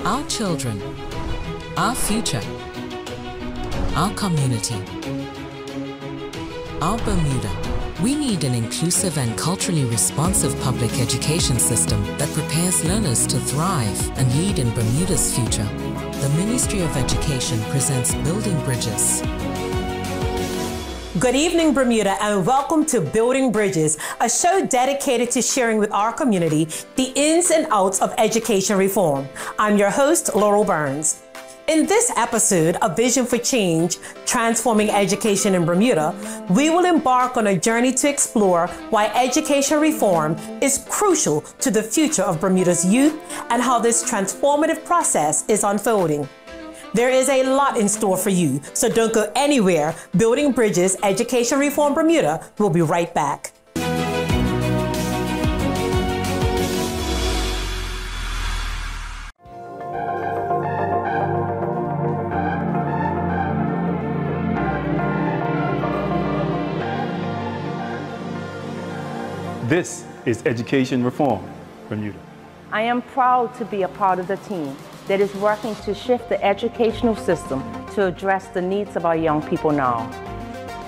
Our children, our future, our community, our Bermuda. We need an inclusive and culturally responsive public education system that prepares learners to thrive and lead in Bermuda's future. The Ministry of Education presents Building Bridges. Good evening, Bermuda, and welcome to Building Bridges, a show dedicated to sharing with our community the ins and outs of education reform. I'm your host, Laurel Burns. In this episode, A Vision for Change, Transforming Education in Bermuda, we will embark on a journey to explore why education reform is crucial to the future of Bermuda's youth and how this transformative process is unfolding. There is a lot in store for you, so don't go anywhere. Building Bridges, Education Reform Bermuda will be right back. This is Education Reform Bermuda. I am proud to be a part of the team that is working to shift the educational system to address the needs of our young people now.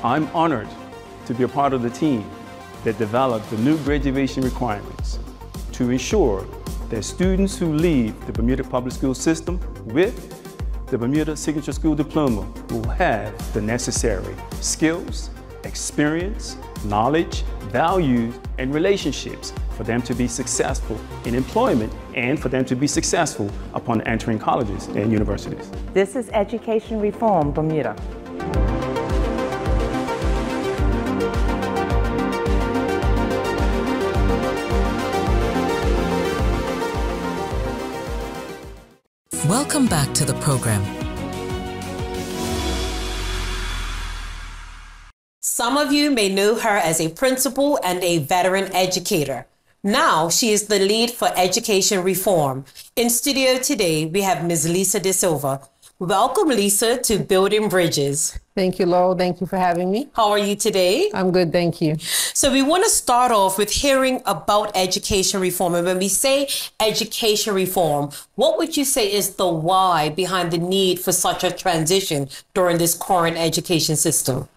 I'm honored to be a part of the team that developed the new graduation requirements to ensure that students who leave the Bermuda public school system with the Bermuda Signature School Diploma will have the necessary skills, experience, knowledge, values, and relationships for them to be successful in employment and for them to be successful upon entering colleges and universities. This is Education Reform Bermuda. Welcome back to the program. Some of you may know her as a principal and a veteran educator. Now she is the lead for education reform. In studio today, we have Ms. Lisa De Silva. Welcome, Lisa, to Building Bridges. Thank you, Laurel. Thank you for having me. How are you today? I'm good, thank you. So we want to start off with hearing about education reform. And when we say education reform, what would you say is the why behind the need for such a transition during this current education system?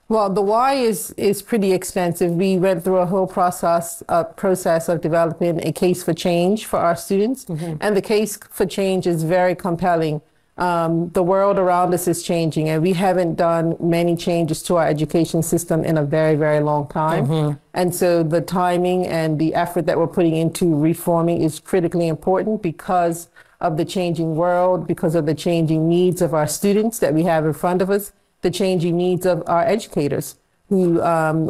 Well, the why is pretty extensive. We went through a whole process of developing a case for change for our students. And the case for change is very compelling. The world around us is changing, and we haven't done many changes to our education system in a very, very long time. And so the timing and the effort that we're putting into reforming is critically important because of the changing world, because of the changing needs of our students that we have in front of us, the changing needs of our educators who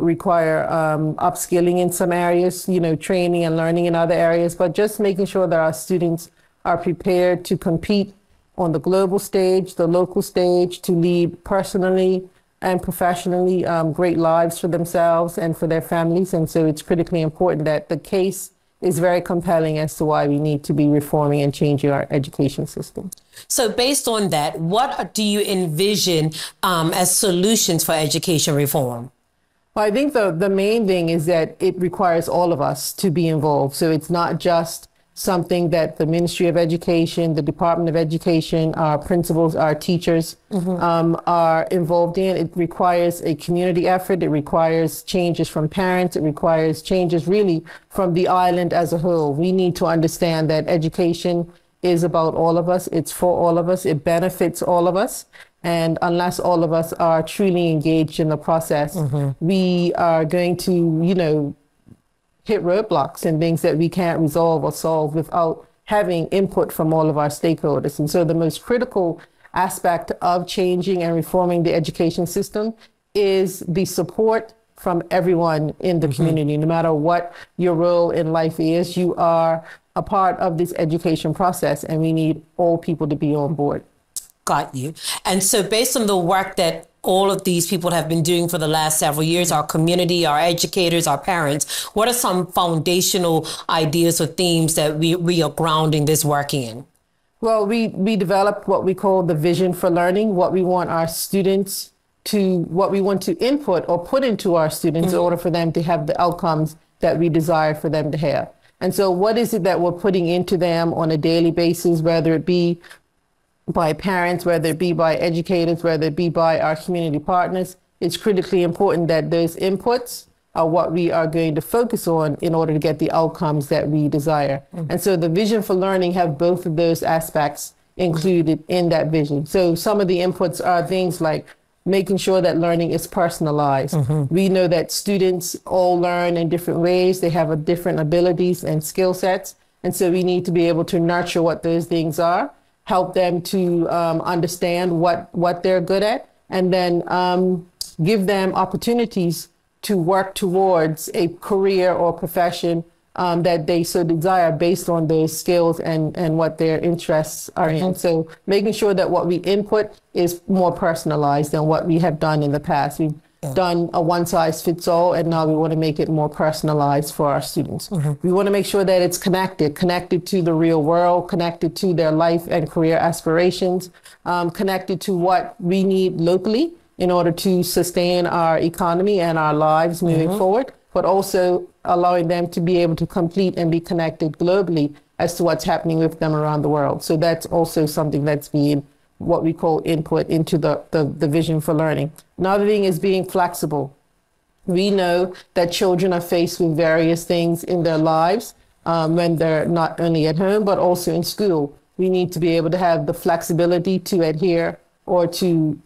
require upskilling in some areas, training and learning in other areas, but just making sure that our students are prepared to compete on the global stage, the local stage, to lead personally and professionally great lives for themselves and for their families. And so it's critically important that the case is very compelling as to why we need to be reforming and changing our education system. So based on that, what do you envision as solutions for education reform? Well, I think the main thing is that it requires all of us to be involved. So it's not just something that the Ministry of Education, the Department of Education, our principals, our teachers are involved in. It requires a community effort. It requires changes from parents. It requires changes really from the island as a whole. We need to understand that education is about all of us. It's for all of us. It benefits all of us. And unless all of us are truly engaged in the process, we are going to, hit roadblocks and things that we can't resolve or solve without having input from all of our stakeholders. And so the most critical aspect of changing and reforming the education system is the support from everyone in the community. No matter what your role in life is, you are a part of this education process, and we need all people to be on board. Got you. And so based on the work that all of these people have been doing for the last several years, our community, our educators, our parents, what are some foundational ideas or themes that we are grounding this work in? Well, we developed what we call the vision for learning, what we want our students what we want to input or put into our students in order for them to have the outcomes that we desire for them to have. And so what is it that we're putting into them on a daily basis, whether it be by parents, whether it be by educators, whether it be by our community partners? It's critically important that those inputs are what we are going to focus on in order to get the outcomes that we desire. And so the vision for learning have both of those aspects included in that vision. So some of the inputs are things like making sure that learning is personalized. We know that students all learn in different ways. They have different abilities and skill sets. And so we need to be able to nurture what those things are, help them to understand what they're good at, and then give them opportunities to work towards a career or profession that they so desire based on those skills and what their interests are in. So making sure that what we input is more personalized than what we have done in the past. We've done a one-size-fits-all, and now we want to make it more personalized for our students. We want to make sure that it's connected to the real world, connected to their life and career aspirations, connected to what we need locally in order to sustain our economy and our lives moving forward, but also allowing them to be able to complete and be connected globally as to what's happening with them around the world. So that's also something that's being what we call input into the vision for learning. Another thing is being flexible. We know that children are faced with various things in their lives when they're not only at home, but also in school. We need to be able to have the flexibility to adhere or to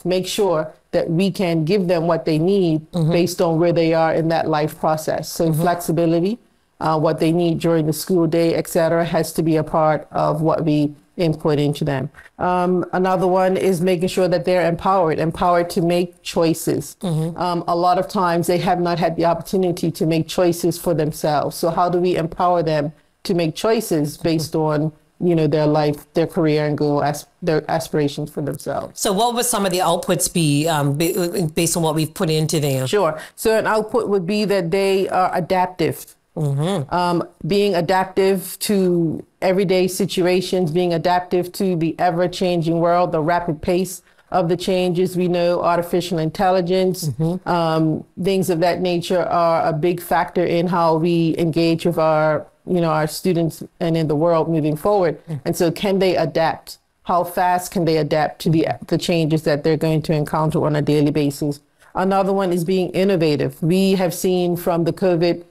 make sure that we can give them what they need based on where they are in that life process. So flexibility, what they need during the school day, et cetera, has to be a part of what we input into them. Another one is making sure that they're empowered to make choices. A lot of times they have not had the opportunity to make choices for themselves. So how do we empower them to make choices based on their life, their career, and their aspirations for themselves? So what would some of the outputs be based on what we've put into them? Sure. So an output would be that they are adaptive. Being adaptive to everyday situations, being adaptive to the ever-changing world, the rapid pace of the changes. We know artificial intelligence, things of that nature are a big factor in how we engage with our students and in the world moving forward. And so can they adapt? How fast can they adapt to the changes that they're going to encounter on a daily basis? Another one is being innovative. We have seen from the COVID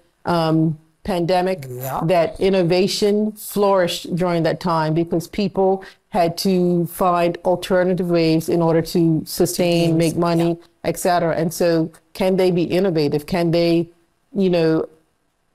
pandemic that innovation flourished during that time because people had to find alternative ways in order to sustain, make money, et cetera. And so can they be innovative? Can they,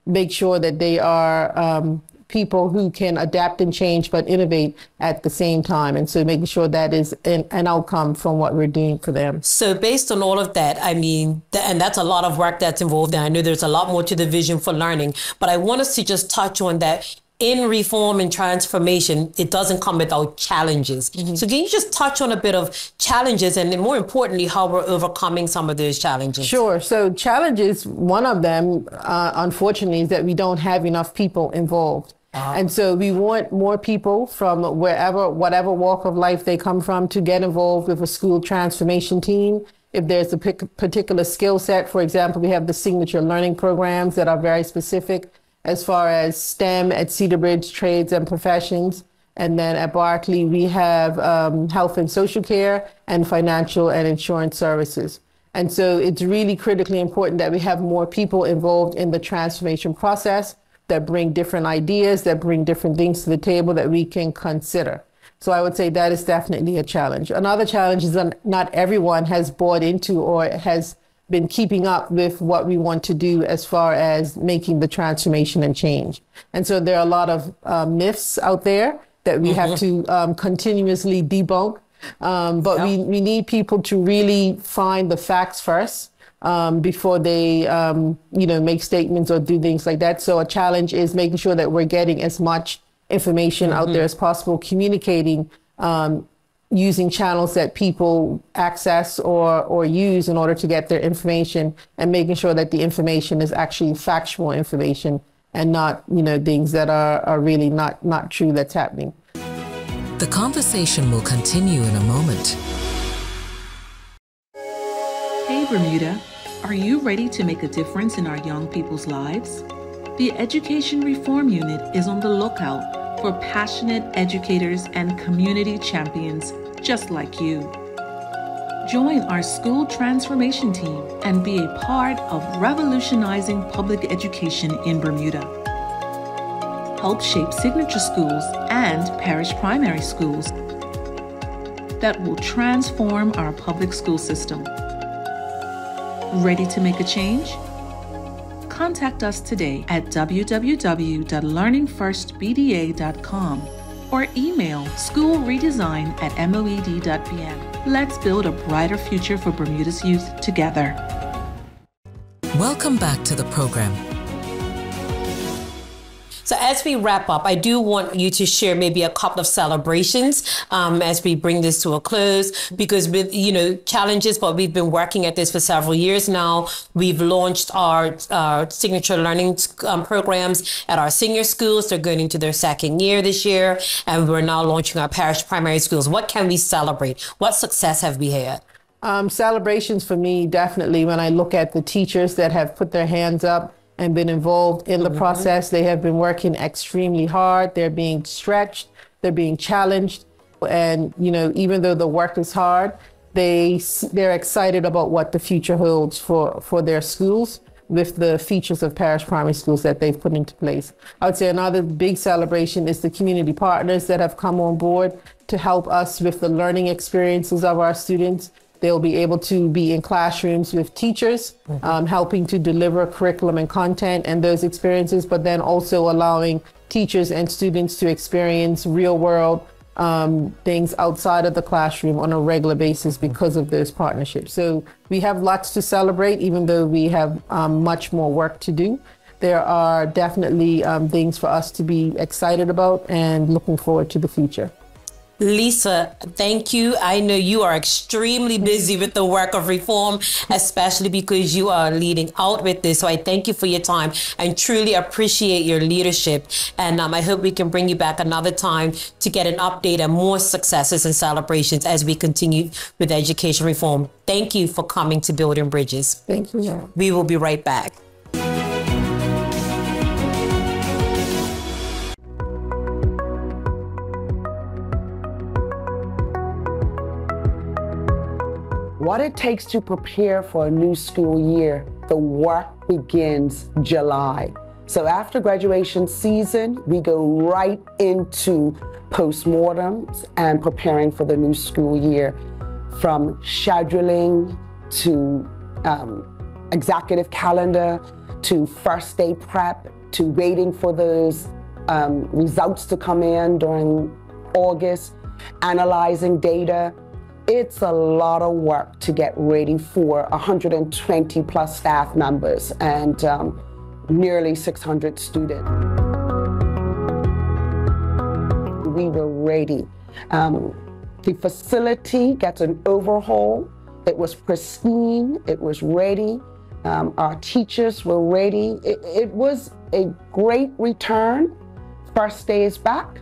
make sure that they are people who can adapt and change but innovate at the same time? And so making sure that is an outcome from what we're doing for them. So based on all of that, I mean, and that's a lot of work that's involved, and I know there's a lot more to the vision for learning, but I want us to just touch on that. In reform and transformation, it doesn't come without challenges. So can you just touch on a bit of challenges and then more importantly, how we're overcoming some of those challenges? Sure. So challenges, one of them, unfortunately, is that we don't have enough people involved. And so we want more people from whatever walk of life they come from to get involved with a school transformation team. If there's a particular skill set, for example, we have the signature learning programs that are very specific as far as STEM at Cedar Bridge, trades and professions. And then at Berkeley, we have health and social care and financial and insurance services. And so it's really critically important that we have more people involved in the transformation process that bring different ideas, that bring different things to the table that we can consider. So I would say that is definitely a challenge. Another challenge is that not everyone has bought into or has been keeping up with what we want to do as far as making the transformation and change. And so there are a lot of myths out there that we have to continuously debunk. But we need people to really find the facts first before they, make statements or do things like that. So a challenge is making sure that we're getting as much information out there as possible, communicating using channels that people access or use in order to get their information, and making sure that the information is actually factual information and not, things that are really not true that's happening. The conversation will continue in a moment. Hey Bermuda, are you ready to make a difference in our young people's lives? The Education Reform Unit is on the lookout for passionate educators and community champions just like you. Join our school transformation team and be a part of revolutionizing public education in Bermuda. Help shape signature schools and parish primary schools that will transform our public school system. Ready to make a change? Contact us today at www.learningfirstbda.com or email schoolredesign@moed.bm. Let's build a brighter future for Bermuda's youth together. Welcome back to the program. So as we wrap up, I do want you to share maybe a couple of celebrations as we bring this to a close, because with, challenges, but we've been working at this for several years now. We've launched our signature learning programs at our senior schools. They're going into their second year this year, and we're now launching our parish primary schools. What can we celebrate? What success have we had? Celebrations for me, definitely, when I look at the teachers that have put their hands up and been involved in the process. They have been working extremely hard. They're being stretched, they're being challenged. And, even though the work is hard, they're excited about what the future holds for their schools with the features of parish primary schools that they've put into place. I would say another big celebration is the community partners that have come on board to help us with the learning experiences of our students. They'll be able to be in classrooms with teachers, helping to deliver curriculum and content and those experiences, but then also allowing teachers and students to experience real world things outside of the classroom on a regular basis because of those partnerships. So we have lots to celebrate, even though we have much more work to do. There are definitely things for us to be excited about and looking forward to the future. Lisa, thank you. I know you are extremely busy with the work of reform, especially because you are leading out with this. So I thank you for your time and truly appreciate your leadership. And I hope we can bring you back another time to get an update and more successes and celebrations as we continue with education reform. Thank you for coming to Building Bridges. Thank you. We will be right back. What it takes to prepare for a new school year, the work begins July. So after graduation season, we go right into postmortems and preparing for the new school year, from scheduling to executive calendar to first day prep to waiting for those results to come in during August, analyzing data. It's a lot of work to get ready for 120 plus staff members and nearly 600 students. We were ready. The facility gets an overhaul. It was pristine, it was ready. Our teachers were ready. It was a great return. First day is back.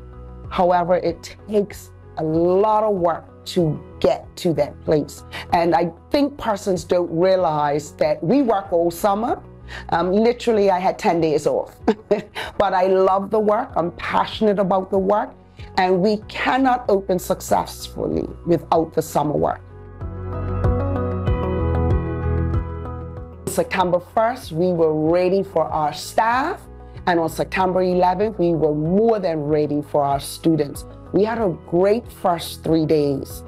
However, it takes a lot of work to get to that place. And I think persons don't realize that we work all summer. Literally, I had 10 days off. But I love the work, I'm passionate about the work, and we cannot open successfully without the summer work. September 1st, we were ready for our staff, and on September 11th, we were more than ready for our students. We had a great first 3 days.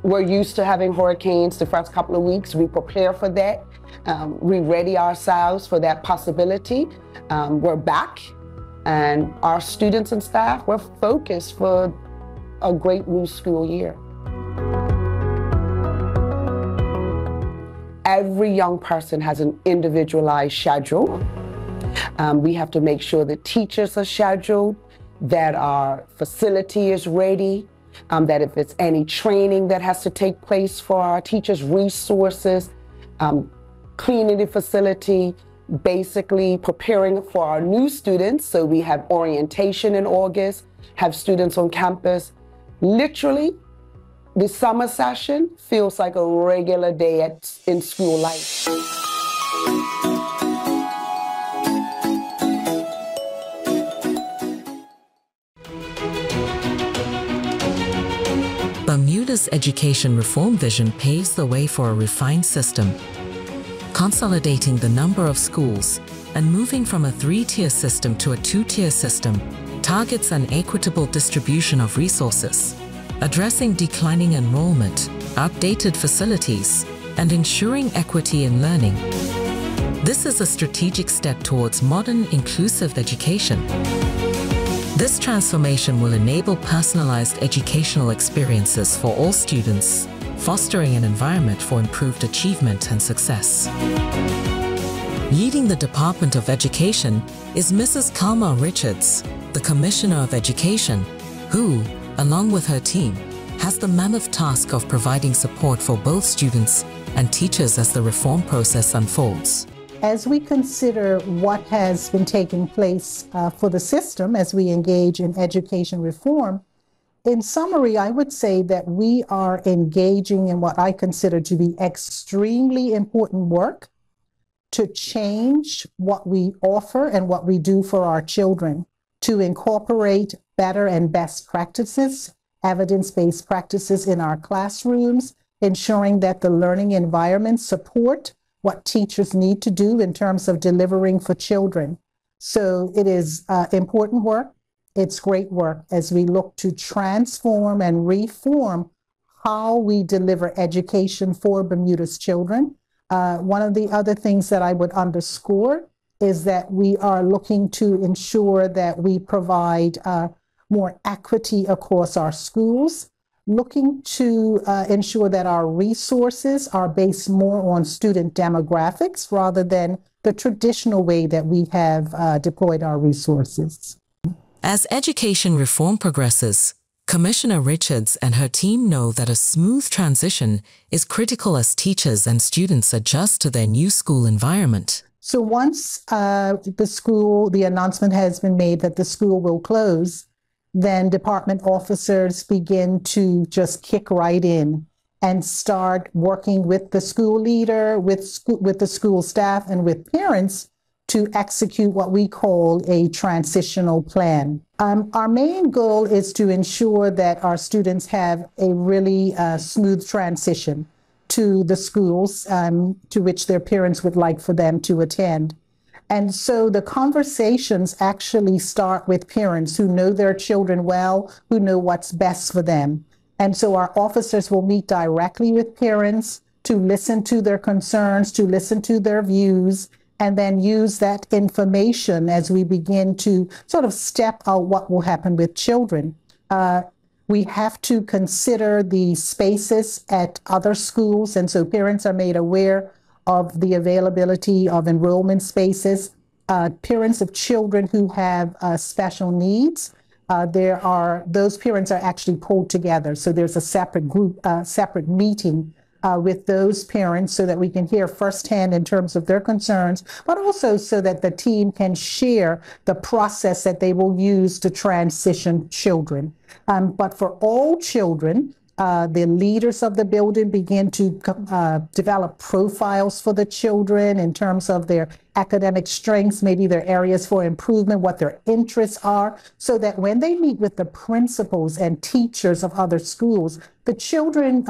We're used to having hurricanes the first couple of weeks. We prepare for that. We ready ourselves for that possibility. We're back, and our students and staff, we're focused for a great new school year. Every young person has an individualized schedule. We have to make sure the teachers are scheduled, that our facility is ready, that if it's any training that has to take place for our teachers, resources, cleaning the facility, basically preparing for our new students. So we have orientation in August, have students on campus. Literally, the summer session feels like a regular day in school life. Bermuda's education reform vision paves the way for a refined system, consolidating the number of schools and moving from a 3-tier system to a 2-tier system targets an equitable distribution of resources, addressing declining enrollment, outdated facilities, and ensuring equity in learning. This is a strategic step towards modern, inclusive education. This transformation will enable personalized educational experiences for all students, fostering an environment for improved achievement and success. Leading the Department of Education is Mrs. Kalma Richards, the Commissioner of Education, who, along with her team, has the mammoth task of providing support for both students and teachers as the reform process unfolds. As we consider what has been taking place for the system as we engage in education reform, in summary, I would say that we are engaging in what I consider to be extremely important work to change what we offer and what we do for our children, to incorporate better and best practices, evidence-based practices in our classrooms, ensuring that the learning environments support what teachers need to do in terms of delivering for children. So it is important work. It's great work as we look to transform and reform how we deliver education for Bermuda's children. One of the other things that I would underscore is that we are looking to ensure that we provide more equity across our schools, looking to ensure that our resources are based more on student demographics rather than the traditional way that we have deployed our resources. As education reform progresses, Commissioner Richards and her team know that a smooth transition is critical as teachers and students adjust to their new school environment. So once the announcement has been made that the school will close, then department officers begin to just kick right in and start working with the school leader, with the school staff, and with parents to execute what we call a transitional plan. Our main goal is to ensure that our students have a really smooth transition to the schools to which their parents would like for them to attend. And so the conversations actually start with parents who know their children well, who know what's best for them. And so our officers will meet directly with parents to listen to their concerns, to listen to their views, and then use that information as we begin to sort of step out what will happen with children. We have to consider the spaces at other schools, and so parents are made aware of the availability of enrollment spaces. Parents of children who have special needs, those parents are actually pulled together. So there's a separate group, separate meeting with those parents so that we can hear firsthand in terms of their concerns, but also so that the team can share the process that they will use to transition children. But for all children, the leaders of the building begin to develop profiles for the children in terms of their academic strengths, maybe their areas for improvement, what their interests are, so that when they meet with the principals and teachers of other schools, the children,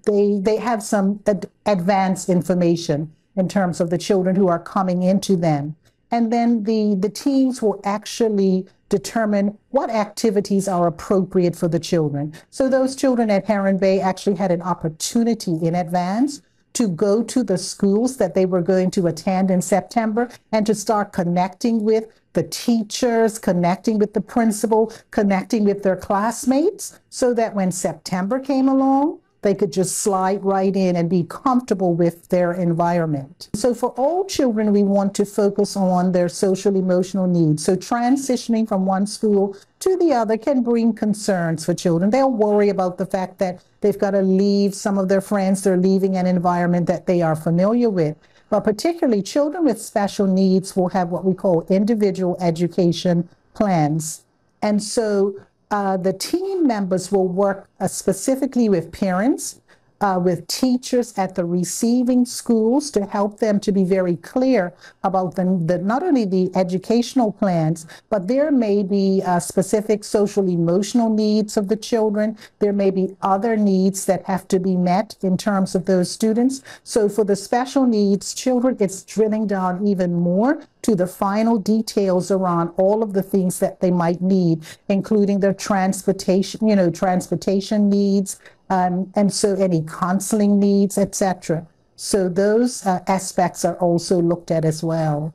they have some advanced information in terms of the children who are coming into them. And then the teams will actually determine what activities are appropriate for the children. So those children at Heron Bay actually had an opportunity in advance to go to the schools that they were going to attend in September and to start connecting with the teachers, connecting with the principal, connecting with their classmates, so that when September came along, they could just slide right in and be comfortable with their environment. So for all children, we want to focus on their social emotional needs. So transitioning from one school to the other can bring concerns for children. They'll worry about the fact that they've got to leave some of their friends. They're leaving an environment that they are familiar with. But particularly children with special needs will have what we call individual education plans. And so the team members will work specifically with parents with teachers at the receiving schools to help them to be very clear about not only the educational plans, but there may be specific social emotional needs of the children. There may be other needs that have to be met in terms of those students. So for the special needs children, it's drilling down even more to the final details around all of the things that they might need, including their transportation, transportation needs, and so any counseling needs, etc. So those aspects are also looked at as well.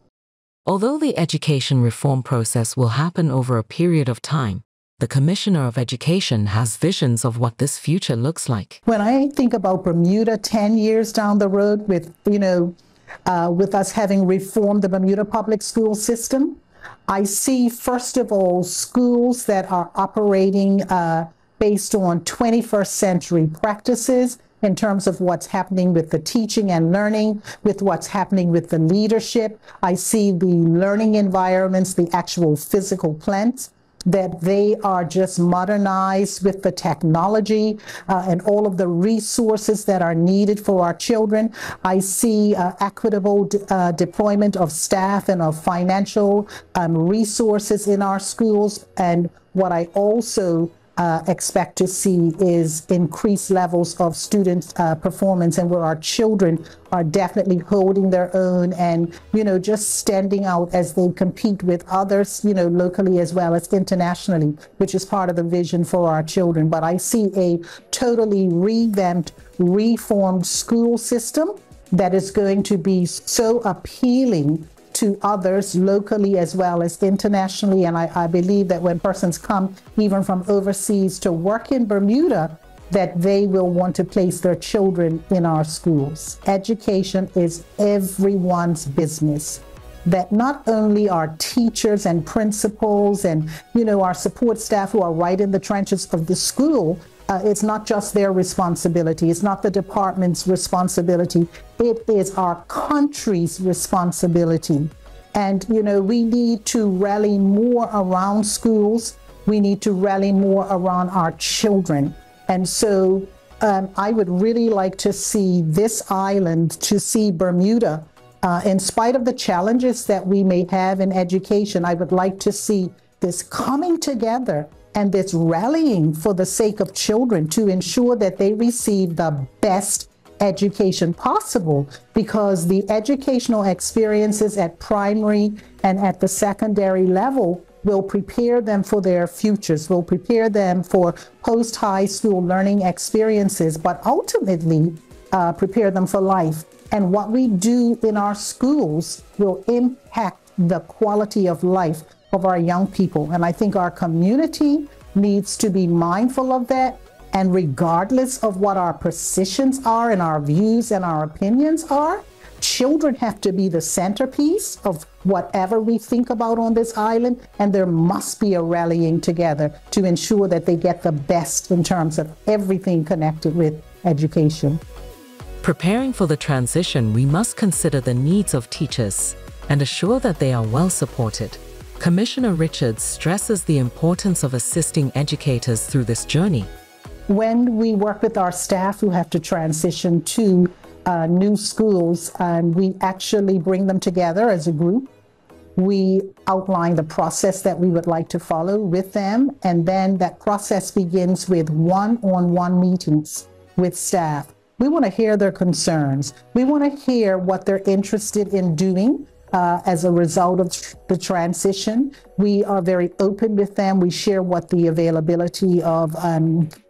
Although the education reform process will happen over a period of time, the Commissioner of Education has visions of what this future looks like. When I think about Bermuda 10 years down the road with us having reformed the Bermuda public school system, I see, first of all, schools that are operating based on 21st century practices in terms of what's happening with the teaching and learning, with what's happening with the leadership. I see the learning environments, the actual physical plants, that they are just modernized with the technology and all of the resources that are needed for our children. I see equitable deployment of staff and of financial resources in our schools. And what I also expect to see is increased levels of student performance, and where our children are definitely holding their own and, just standing out as they compete with others, locally as well as internationally, which is part of the vision for our children. But I see a totally revamped, reformed school system that is going to be so appealing to others locally as well as internationally. And I believe that when persons come even from overseas to work in Bermuda, that they will want to place their children in our schools. Education is everyone's business. That not only our teachers and principals and, our support staff who are right in the trenches of the school, it's not just their responsibility. It's not the department's responsibility. It is our country's responsibility. And, we need to rally more around schools. We need to rally more around our children. And so I would really like to see this island, to see Bermuda, in spite of the challenges that we may have in education, I would like to see this coming together and this rallying for the sake of children to ensure that they receive the best education possible, because the educational experiences at primary and at the secondary level will prepare them for their futures, will prepare them for post-high school learning experiences, but ultimately prepare them for life. And what we do in our schools will impact the quality of life of our young people. And I think our community needs to be mindful of that. And regardless of what our positions are and our views and our opinions are, children have to be the centerpiece of whatever we think about on this island. And there must be a rallying together to ensure that they get the best in terms of everything connected with education. Preparing for the transition, we must consider the needs of teachers and assure that they are well supported. Commissioner Richards stresses the importance of assisting educators through this journey. When we work with our staff who have to transition to new schools, and we actually bring them together as a group, we outline the process that we would like to follow with them, and then that process begins with one-on-one meetings with staff. We want to hear their concerns. We want to hear what they're interested in doing as a result of the transition. We are very open with them. We share what the availability of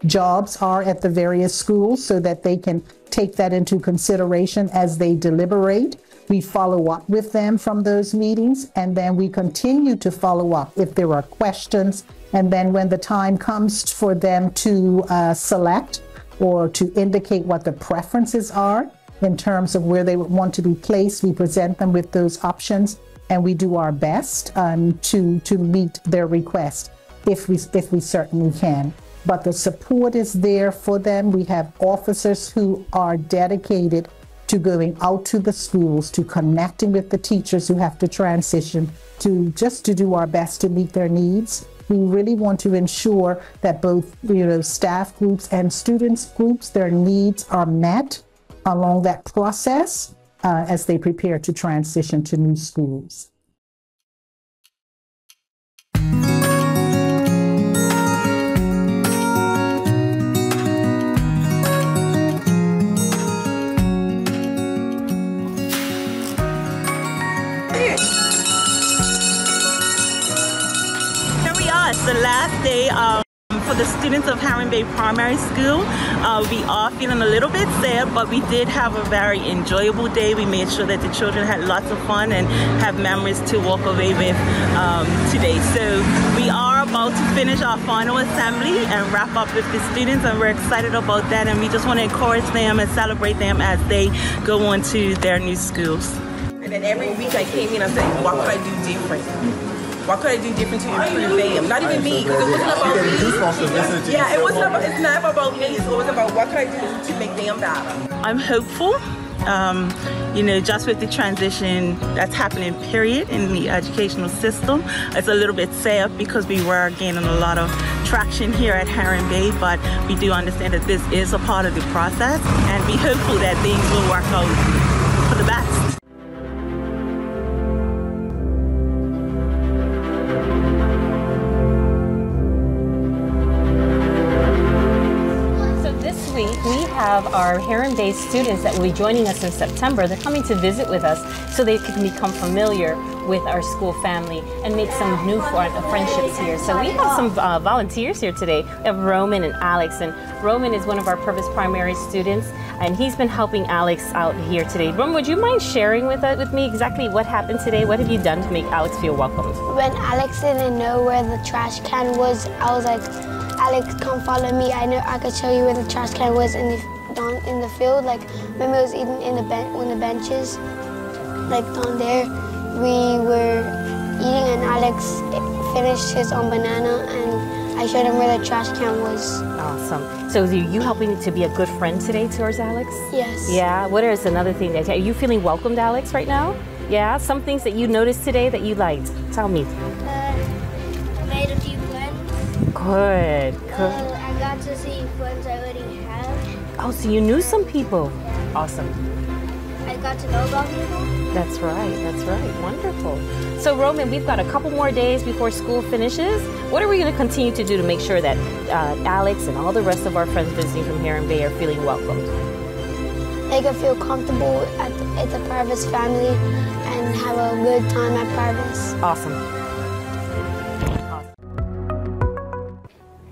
jobs are at the various schools so that they can take that into consideration as they deliberate. We follow up with them from those meetings, and then we continue to follow up if there are questions. And then when the time comes for them to select or to indicate what the preferences are in terms of where they would want to be placed, we present them with those options, and we do our best to meet their request if we certainly can. But the support is there for them. We have officers who are dedicated to going out to the schools, to connecting with the teachers who have to transition, to do our best to meet their needs. We really want to ensure that both, staff groups and students groups, their needs are met along that process as they prepare to transition to new schools. The last day for the students of Haring Bay Primary School. We are feeling a little bit sad, but we did have a very enjoyable day. We made sure that the children had lots of fun and have memories to walk away with today. So we are about to finish our final assembly and wrap up with the students, and we're excited about that, and we just want to encourage them and celebrate them as they go on to their new schools. And then every week I came in and said, what could I do different? What could I do different to improve them? Not even me, because it wasn't about me. Yeah, it wasn't about, it's not about me, so it was about what could I do to make them better. I'm hopeful, just with the transition that's happening, period, in the educational system. It's a little bit sad because we were gaining a lot of traction here at Haring Bay, but we do understand that this is a part of the process, and be hopeful that things will work out for the best. We have our Haring Bay students that will be joining us in September. They're coming to visit with us so they can become familiar with our school family and make some new friendships here. So we have some volunteers here today. We have Roman and Alex, and Roman is one of our Purvis Primary students, and he's been helping Alex out here today. Roman, would you mind sharing with me exactly what happened today? What have you done to make Alex feel welcomed? When Alex didn't know where the trash can was, I was like, Alex, come follow me. I know I could show you where the trash can was in the field. Like when we was eating in on the benches, like down there, we were eating, and Alex finished his own banana, and I showed him where the trash can was. Awesome. So are you helping to be a good friend today towards Alex? Yes. Yeah. What is another thing are you feeling welcomed, Alex, right now? Yeah. Some things that you noticed today that you liked. Tell me. I made a few friends. Good. I got to see friends I already have. Oh, so you knew some people. Yeah. Awesome. I got to know about people. That's right. Wonderful. So Roman, we've got a couple more days before school finishes. What are we going to continue to do to make sure that Alex and all the rest of our friends visiting from Haring Bay are feeling welcomed? They can feel comfortable at the Purvis family and have a good time at Purvis. Awesome.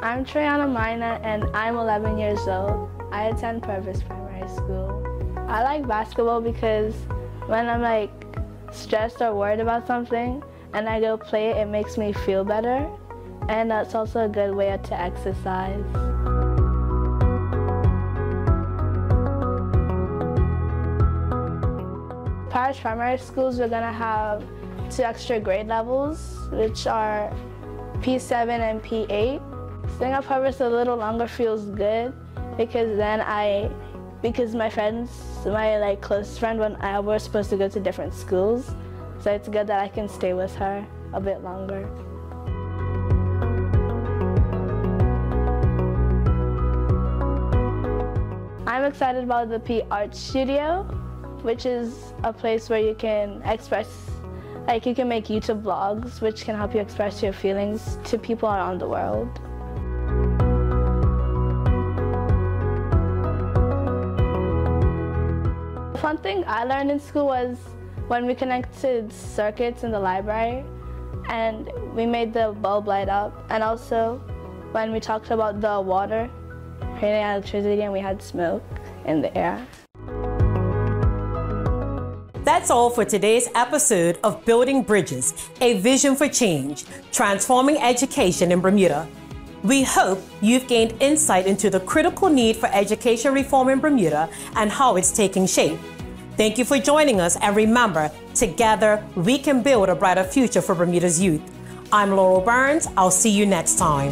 I'm Triana Mina, and I'm 11 years old. I attend Purvis Primary School. I like basketball because when I'm stressed or worried about something and I go play it, it makes me feel better. And that's also a good way to exercise. Parish Primary Schools, we're gonna have 2 extra grade levels, which are P7 and P8. Staying at Purvis a little longer feels good because my friends, my close friend, when I was supposed to go to different schools, so it's good that I can stay with her a bit longer. I'm excited about the P Art Studio, which is a place where you can express, you can make YouTube vlogs, which can help you express your feelings to people around the world. One thing I learned in school was when we connected circuits in the library and we made the bulb light up, and also when we talked about the water creating electricity and we had smoke in the air. That's all for today's episode of Building Bridges, a vision for change, transforming education in Bermuda. We hope you've gained insight into the critical need for education reform in Bermuda and how it's taking shape. Thank you for joining us, and remember, together we can build a brighter future for Bermuda's youth. I'm Laurel Burns. I'll see you next time.